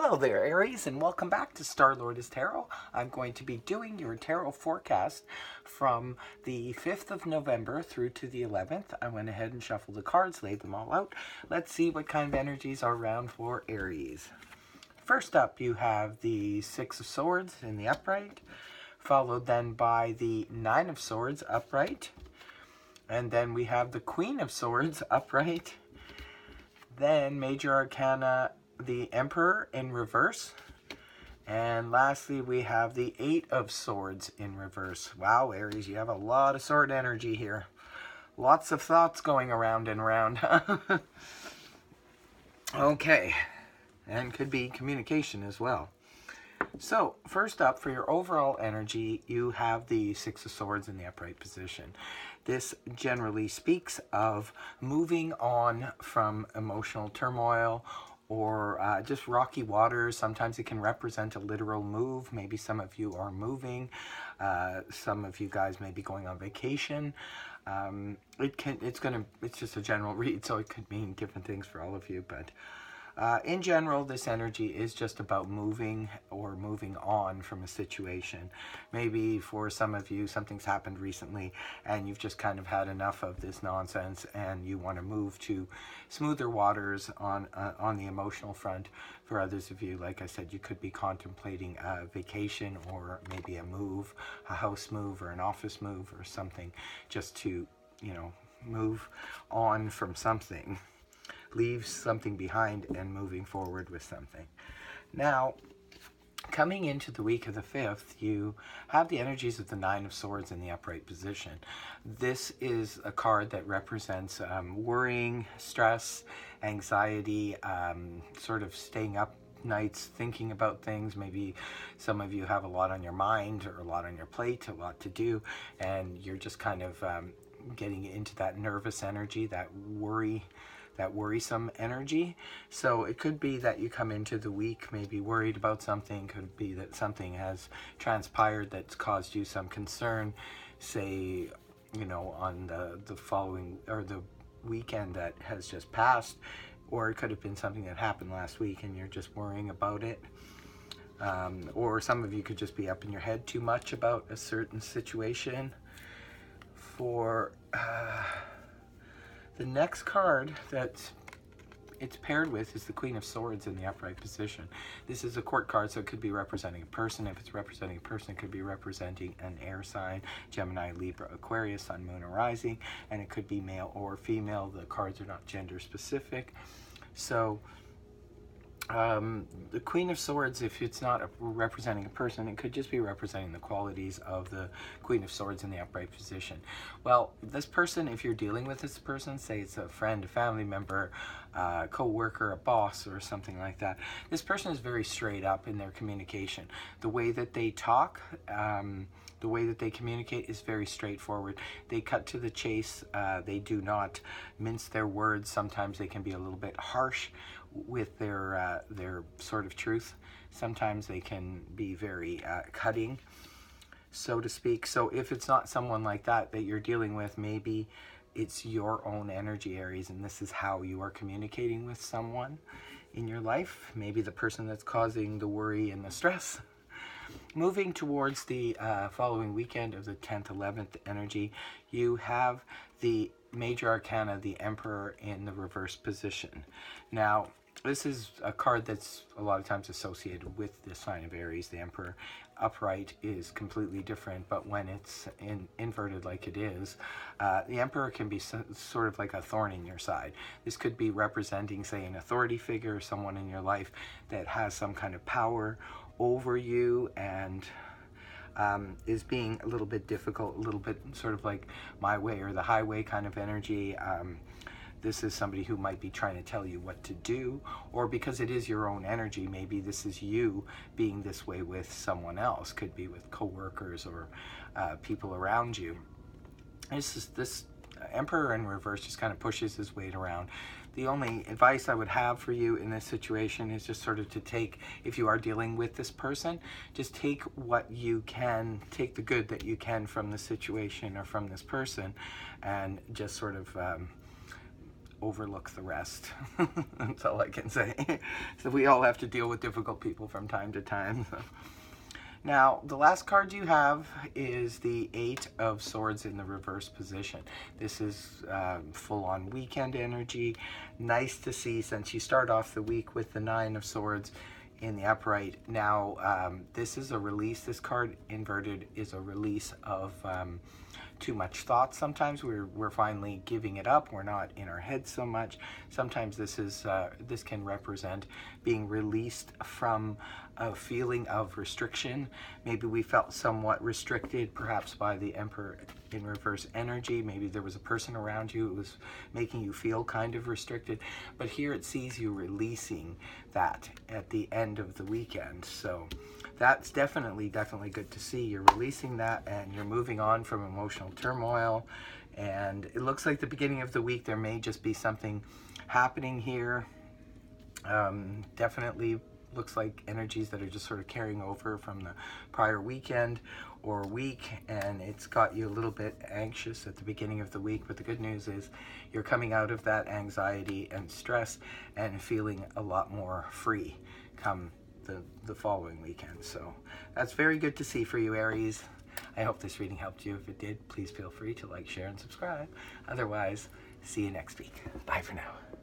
Hello there, Aries, and welcome back to Star-Lord Tarot. I'm going to be doing your tarot forecast from the 5th of November through to the 11th. I went ahead and shuffled the cards, laid them all out. Let's see what kind of energies are around for Aries. First up, you have the Six of Swords in the upright, followed then by the Nine of Swords upright, and then we have the Queen of Swords upright, then Major Arcana, the Emperor in reverse, and lastly we have the Eight of Swords in reverse. Wow, Aries, you have a lot of sword energy here. Lots of thoughts going around and around. Okay, and could be communication as well. So, first up, for your overall energy, you have the Six of Swords in the upright position. This generally speaks of moving on from emotional turmoil or just rocky waters. Sometimes it can represent a literal move. Maybe some of you are moving. Some of you guys may be going on vacation. It's just a general read, so it could mean different things for all of you, but in general, this energy is just about moving or moving on from a situation. Maybe for some of you, something's happened recently and you've just kind of had enough of this nonsense and you want to move to smoother waters on the emotional front. For others of you, like I said, you could be contemplating a vacation or maybe a move, a house move or an office move or something, just to, move on from something. Leave something behind and moving forward with something. Now, coming into the week of the 5th, you have the energies of the Nine of Swords in the upright position. This is a card that represents worrying, stress, anxiety, sort of staying up nights thinking about things. Maybe some of you have a lot on your mind or a lot on your plate, a lot to do, and you're just kind of getting into that nervous energy, that worrisome energy. So it could be that you come into the week maybe worried about something. Could be that something has transpired that's caused you some concern, say, on the following or the weekend that has just passed, or it could have been something that happened last week and you're just worrying about it. Or some of you could just be up in your head too much about a certain situation. For the next card that it's paired with is the Queen of Swords in the upright position. This is a court card, so it could be representing a person. If it's representing a person, it could be representing an air sign, Gemini, Libra, Aquarius, Sun, Moon, or Rising, and it could be male or female. The cards are not gender specific. So the Queen of Swords, if it's not representing a person, it could just be representing the qualities of the Queen of Swords in the upright position. Well, this person, if you're dealing with this person, say it's a friend, a family member, co-worker, a boss, or something like that, this person is very straight up in their communication. The way that they talk, the way that they communicate is very straightforward. They cut to the chase. They do not mince their words. Sometimes they can be a little bit harsh with their sort of truth. Sometimes they can be very cutting, so to speak. So if it's not someone like that you're dealing with, maybe it's your own energy, Aries, and this is how you are communicating with someone in your life. Maybe the person that's causing the worry and the stress. Moving towards the following weekend of the 10th, 11th energy, you have the Major Arcana, the Emperor, in the reverse position. Now, this is a card that's a lot of times associated with the sign of Aries. The Emperor upright is completely different, but when it's inverted like it is, the Emperor can be sort of like a thorn in your side. This could be representing, say, an authority figure or someone in your life that has some kind of power over you and is being a little bit difficult, a little bit sort of like my way or the highway kind of energy. This is somebody who might be trying to tell you what to do, or because it is your own energy, maybe this is you being this way with someone else. Could be with coworkers or people around you. This Emperor in reverse just kind of pushes his weight around. The only advice I would have for you in this situation is just sort of to take, if you are dealing with this person, just take what you can, take the good that you can from the situation or from this person, and just sort of overlook the rest. That's all I can say. So we all have to deal with difficult people from time to time. Now, the last card you have is the Eight of Swords in the reverse position. This is full-on weekend energy. Nice to see, since you start off the week with the Nine of Swords in the upright. Now, this is a release. This card inverted is a release of too much thought. Sometimes we're finally giving it up. We're not in our head so much. Sometimes this can represent being released from a feeling of restriction. Maybe we felt somewhat restricted, perhaps by the Emperor in reverse energy. Maybe there was a person around you who was making you feel kind of restricted. But here it sees you releasing that at the end of the weekend. So that's definitely good to see. You're releasing that and you're moving on from emotional turmoil. And it looks like the beginning of the week there may just be something happening here. Definitely looks like energies that are just sort of carrying over from the prior weekend or week, and it's got you a little bit anxious at the beginning of the week. But the good news is you're coming out of that anxiety and stress and feeling a lot more free come the following weekend. So that's very good to see for you, Aries. I hope this reading helped you. If it did, please feel free to like, share, and subscribe. Otherwise, see you next week. Bye for now.